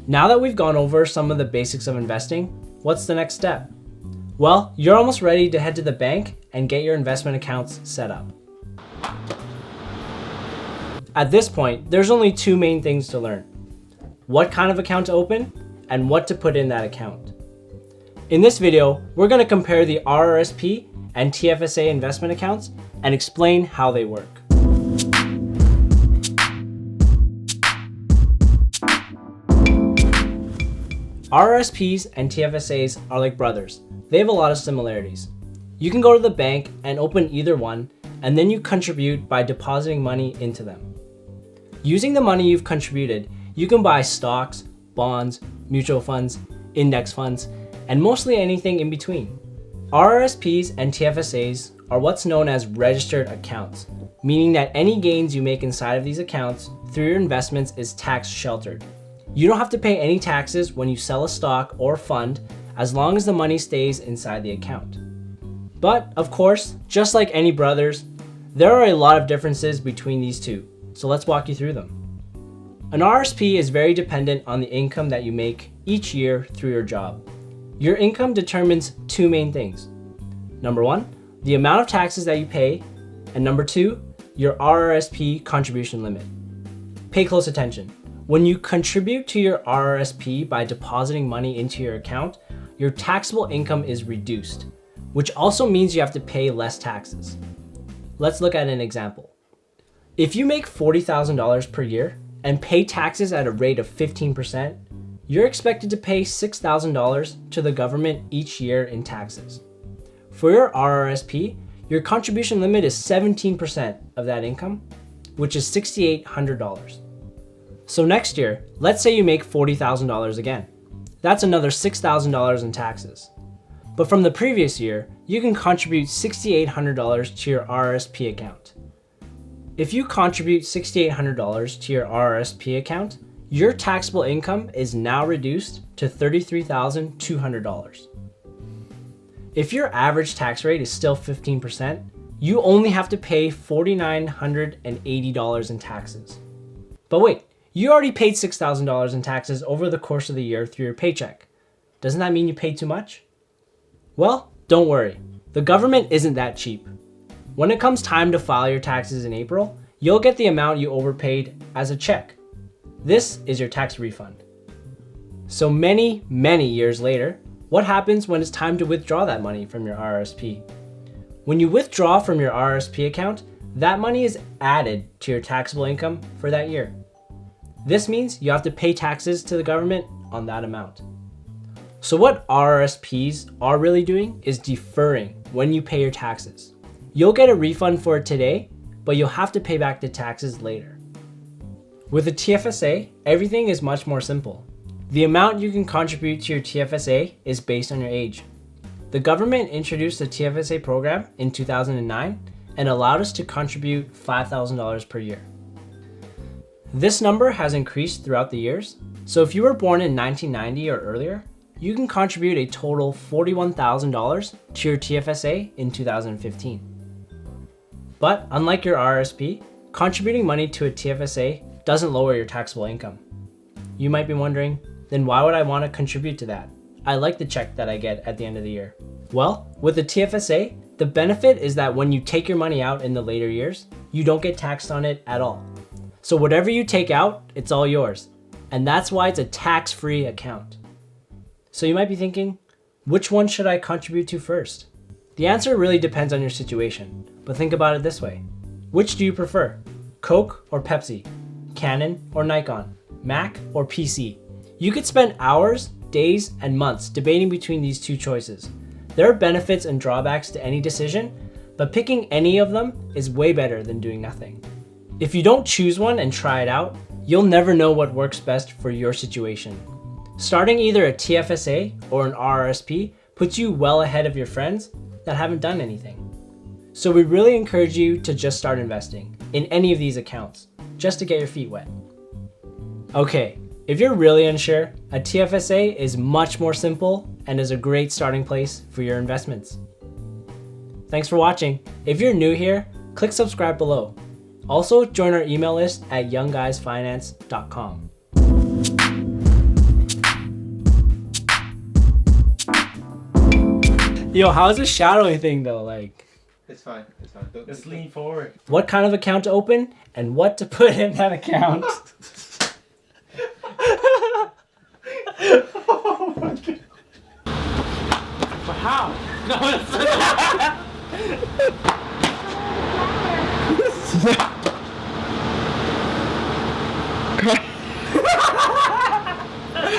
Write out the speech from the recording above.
Now that we've gone over some of the basics of investing, what's the next step? Well, you're almost ready to head to the bank and get your investment accounts set up. At this point, there's only two main things to learn: what kind of account to open and what to put in that account. In this video, we're going to compare the RRSP and TFSA investment accounts and explain how they work. RRSPs and TFSAs are like brothers. They have a lot of similarities. You can go to the bank and open either one, and then you contribute by depositing money into them. Using the money you've contributed, you can buy stocks, bonds, mutual funds, index funds, and mostly anything in between. RRSPs and TFSAs are what's known as registered accounts, meaning that any gains you make inside of these accounts through your investments is tax sheltered. You don't have to pay any taxes when you sell a stock or fund as long as the money stays inside the account. But of course, just like any brothers, there are a lot of differences between these two, so let's walk you through them. An RRSP is very dependent on the income that you make each year through your job. Your income determines two main things. Number one, the amount of taxes that you pay, and number two, your RRSP contribution limit. Pay close attention. When you contribute to your RRSP by depositing money into your account, your taxable income is reduced, which also means you have to pay less taxes. Let's look at an example. If you make $40,000 per year and pay taxes at a rate of 15%, you're expected to pay $6,000 to the government each year in taxes. For your RRSP, your contribution limit is 17% of that income, which is $6,800. So next year, let's say you make $40,000 again. That's another $6,000 in taxes. But from the previous year, you can contribute $6,800 to your RRSP account. If you contribute $6,800 to your RRSP account, your taxable income is now reduced to $33,200. If your average tax rate is still 15%, you only have to pay $4,980 in taxes. But wait, you already paid $6,000 in taxes over the course of the year through your paycheck. Doesn't that mean you paid too much? Well, don't worry. The government isn't that cheap. When it comes time to file your taxes in April, you'll get the amount you overpaid as a check. This is your tax refund. So many years later, what happens when it's time to withdraw that money from your RRSP? When you withdraw from your RRSP account, that money is added to your taxable income for that year. This means you have to pay taxes to the government on that amount. So what RRSPs are really doing is deferring when you pay your taxes. You'll get a refund for it today, but you'll have to pay back the taxes later. With a TFSA, everything is much more simple. The amount you can contribute to your TFSA is based on your age. The government introduced the TFSA program in 2009 and allowed us to contribute $5,000 per year. This number has increased throughout the years, so if you were born in 1990 or earlier, you can contribute a total $41,000 to your TFSA in 2015. But unlike your RRSP, contributing money to a TFSA doesn't lower your taxable income. You might be wondering, then why would I want to contribute to that? I like the check that I get at the end of the year. Well, with the TFSA, the benefit is that when you take your money out in the later years, you don't get taxed on it at all. So whatever you take out, it's all yours. And that's why it's a tax-free account. So you might be thinking, which one should I contribute to first? The answer really depends on your situation, but think about it this way. Which do you prefer? Coke or Pepsi? Canon or Nikon? Mac or PC? You could spend hours, days, and months debating between these two choices. There are benefits and drawbacks to any decision, but picking any of them is way better than doing nothing. If you don't choose one and try it out, you'll never know what works best for your situation. Starting either a TFSA or an RRSP puts you well ahead of your friends that haven't done anything. So we really encourage you to just start investing in any of these accounts, just to get your feet wet. Okay, if you're really unsure, a TFSA is much more simple and is a great starting place for your investments. Thanks for watching. If you're new here, click subscribe below. Also, join our email list at youngguysfinance.com. Yo, how's this shadowing thing though? Like, It's fine. It's fine. Just lean forward. what kind of account to open and what to put in that account? But how? No, it's